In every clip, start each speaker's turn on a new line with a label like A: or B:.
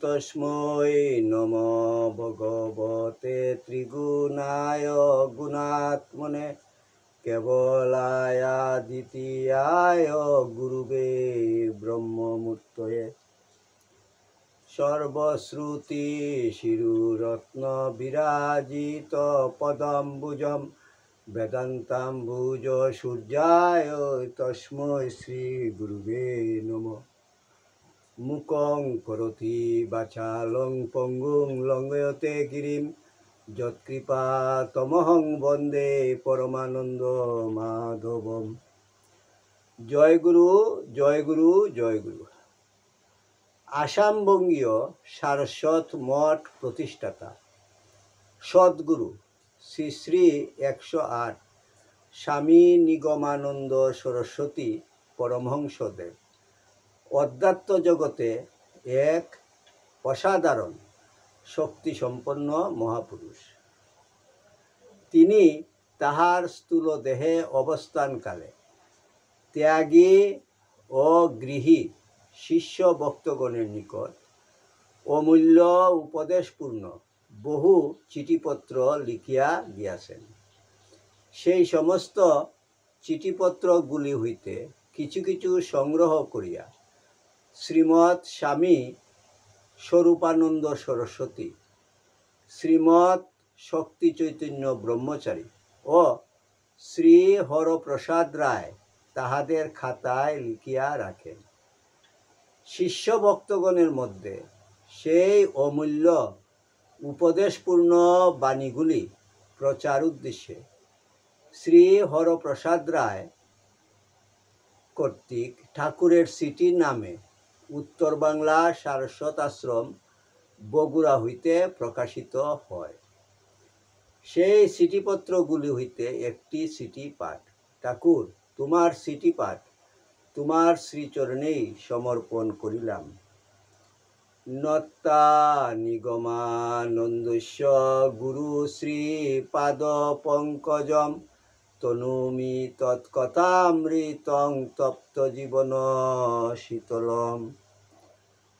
A: তস্मै নমো ভগবতে ত্রিগুণায় গুণাত্মনে কেবলায় দ্বিতীয়ায় গুরুবে ব্রহ্মমূর্তয়ে সর্বশ্রুতি শিরুরত্ন বিরাজিত পদম্বুজম বেদান্তাম্বুজ সূর্যায় তস্मै শ্রী গুরুবে নমঃ। মুকং করোতি বাচালং পঙ্গুং লঙ্ঘয়তে গিরিম যৎকৃপা তমহং বন্দে পরমানন্দ মাধবম। জয় গুরু, জয় গুরু, জয় গুরু। আসামবঙ্গীয় সারস্বত মঠ প্রতিষ্ঠাতা সদ্গুরু শ্রী শ্রী 108 স্বামী নিগমানন্দ সরস্বতী পরমহংসদেব অধ্যাত্ম জগতে এক অসাধারণ শক্তিসম্পন্ন মহাপুরুষ। তিনি তাহার স্থূল দেহে অবস্থানকালে ত্যাগী ও গৃহী শিষ্য ভক্তগণের নিকট অমূল্য উপদেশপূর্ণ বহু চিঠিপত্র লিখিয়া গিয়াছেন। সেই সমস্ত চিঠিপত্রগুলি হইতে কিছু কিছু সংগ্রহ করিয়া শ্রীমৎ স্বামী স্বরূপানন্দ সরস্বতী, শ্রীমৎ শক্তি চৈতন্য ব্রহ্মচারী ও শ্রী হরপ্রসাদ রায় তাহাদের খাতায় লিখিয়া রাখেন। শিষ্য ভক্তগণের মধ্যে সেই অমূল্য উপদেশপূর্ণ বাণীগুলি প্রচার উদ্দেশ্যে শ্রী হরপ্রসাদ রায় কর্তৃক ঠাকুরের সিটি নামে উত্তর বাংলা সারস্বত আশ্রম বগুড়া হইতে প্রকাশিত হয়। সেই চিঠিপত্রগুলি হইতে একটি চিঠি পাঠ। ঠাকুর, তোমার চিঠি পাঠ তোমার শ্রীচরণেই সমর্পণ করিলাম। নত্তা নিগমানন্দস্য গুরু শ্রী পাদ পঙ্কজম তনুমি তৎকথামৃতং তপ্ত জীবন শীতলম।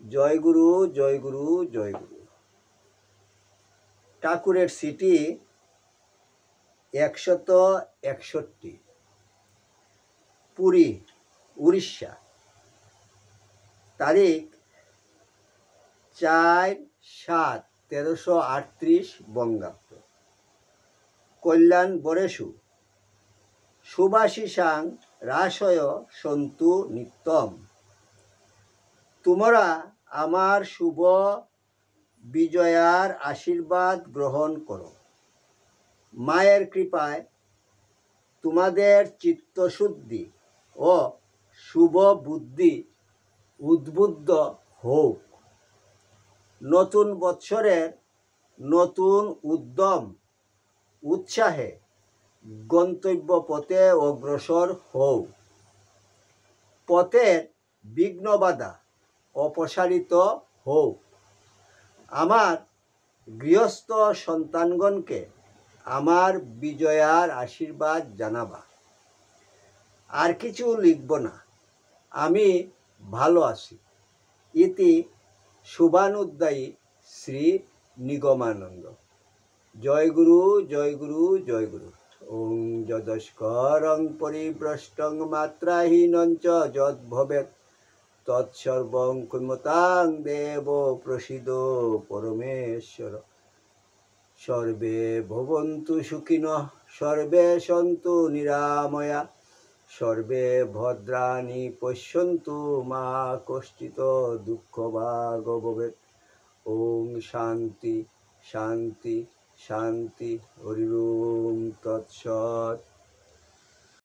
A: জয় গুরু, জয় গুরু, জয় গুরু। ঠাকুরের চিঠি 161, পুরী, উড়িষ্যা। তারিখ 4/7/1338 বঙ্গাব্দ। কল্যাণ বরেষু সুভাষিসাং রাসয় সন্তু নিত্যম। তোমরা আমার শুভ বিজয়ার আশীর্বাদ গ্রহণ করো। মায়ের কৃপায় তোমাদের চিত্তশুদ্ধি ও শুভ বুদ্ধি উদ্বুদ্ধ হোক। নতুন বৎসরের নতুন উদ্যম উৎসাহে গন্তব্য পথে অগ্রসর হও। পথের বিঘ্নবাধা অপসারিত হোক। আমার গৃহস্থ সন্তানগণকে আমার বিজয়ার আশীর্বাদ জানাবা। আর কিছু লিখব না, আমি ভালো আছি। ইতি শুভানুদ্দায়ী শ্রী নিগমানন্দ। জয় গুরু, জয় গুরু, জয় গুরু। ওং যদস্করং পরিভ্রষ্টং মাত্রাহীনঞ্চ যদ্ভবেৎ তৎসর্বং ক্ষমতাং দেব প্রসীদ পরমেশ্বর। সর্বে ভবন্তু সুখিনঃ, সর্বে সন্তু নিরাময়া, সর্বে ভদ্রাণি পশ্যন্তু মা কশ্চিৎ দুঃখভাগ ভবেৎ। ওং শান্তি শান্তি শান্তি। হরি ওম তৎসৎ।